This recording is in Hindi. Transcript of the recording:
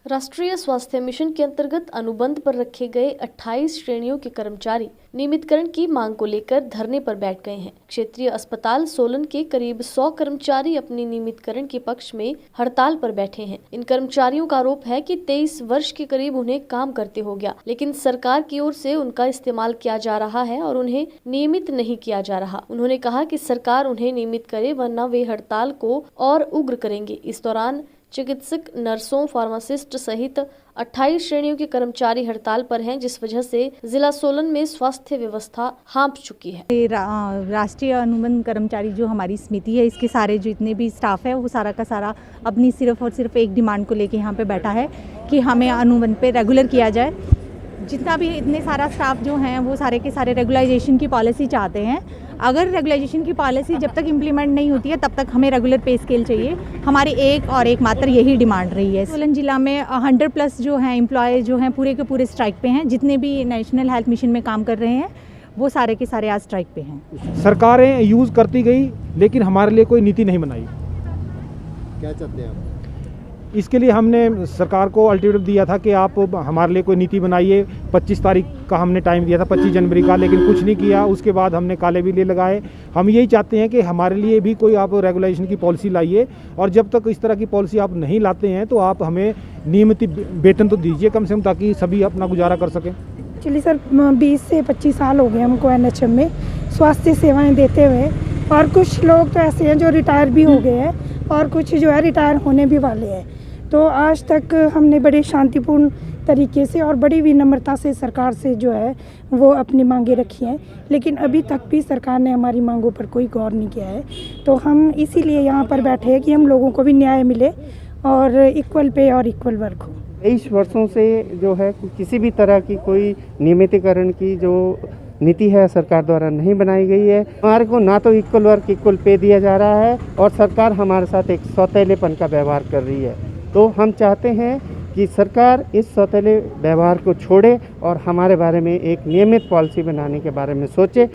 राष्ट्रीय स्वास्थ्य मिशन के अंतर्गत अनुबंध पर रखे गए 28 श्रेणियों के कर्मचारी नियमितकरण की मांग को लेकर धरने पर बैठ गए हैं। क्षेत्रीय अस्पताल सोलन के करीब 100 कर्मचारी अपने नियमितकरण के पक्ष में हड़ताल पर बैठे हैं। इन कर्मचारियों का आरोप है कि 23 वर्ष के करीब उन्हें काम करते हो गया, लेकिन सरकार की ओर से उनका इस्तेमाल किया जा रहा है और उन्हें नियमित नहीं किया जा रहा। उन्होंने कहा कि सरकार उन्हें नियमित करे, वरना वे हड़ताल को और उग्र करेंगे। इस दौरान चिकित्सक, नर्सों, फार्मासिस्ट सहित 28 श्रेणियों के कर्मचारी हड़ताल पर हैं, जिस वजह से जिला सोलन में स्वास्थ्य व्यवस्था हाँप चुकी है। राष्ट्रीय अनुबंध कर्मचारी जो हमारी समिति है, इसके सारे जितने भी स्टाफ है वो सारा का सारा अपनी सिर्फ और सिर्फ एक डिमांड को लेके यहाँ पे बैठा है कि हमें अनुबंध पे रेगुलर किया जाए। जितना भी इतने सारा स्टाफ जो हैं वो सारे के सारे रेगुलाइजेशन की पॉलिसी चाहते हैं। अगर रेगुलाइजेशन की पॉलिसी जब तक इम्प्लीमेंट नहीं होती है तब तक हमें रेगुलर पे स्केल चाहिए। हमारी एक और एक मात्र यही डिमांड रही है। सोलन जिला में 100+ जो हैं एम्प्लॉय जो हैं पूरे के पूरे स्ट्राइक पे हैं। जितने भी नेशनल हेल्थ मिशन में काम कर रहे हैं वो सारे के सारे आज स्ट्राइक पे हैं। सरकारें यूज़ करती गई, लेकिन हमारे लिए कोई नीति नहीं बनाई। क्या चाहते हैं आप? इसके लिए हमने सरकार को अल्टीमेटम दिया था कि आप हमारे लिए कोई नीति बनाइए। 25 तारीख का हमने टाइम दिया था, 25 जनवरी का, लेकिन कुछ नहीं किया। उसके बाद हमने काले बिल्ले लगाए। हम यही चाहते हैं कि हमारे लिए भी कोई आप रेगुलेशन की पॉलिसी लाइए, और जब तक इस तरह की पॉलिसी आप नहीं लाते हैं तो आप हमें नियमित वेतन तो दीजिए कम से कम, ताकि सभी अपना गुजारा कर सकें। एक्चुअली सर 20 से 25 साल हो गए हमको NHM में स्वास्थ्य सेवाएं देते हुए, और कुछ लोग तो ऐसे हैं जो रिटायर भी हो गए हैं और कुछ जो है रिटायर होने भी वाले हैं। तो आज तक हमने बड़े शांतिपूर्ण तरीके से और बड़ी विनम्रता से सरकार से जो है वो अपनी मांगे रखी हैं, लेकिन अभी तक भी सरकार ने हमारी मांगों पर कोई गौर नहीं किया है। तो हम इसीलिए यहाँ पर बैठे हैं कि हम लोगों को भी न्याय मिले और इक्वल पे और इक्वल वर्क हो। 23 वर्षों से जो है किसी भी तरह की कोई नियमितीकरण की जो नीति है सरकार द्वारा नहीं बनाई गई है। हमारे को ना तो इक्वल वर्क इक्वल पे दिया जा रहा है, और सरकार हमारे साथ एक सौतेलेपन का व्यवहार कर रही है। तो हम चाहते हैं कि सरकार इस सौतेले व्यवहार को छोड़े और हमारे बारे में एक नियमित पॉलिसी बनाने के बारे में सोचे।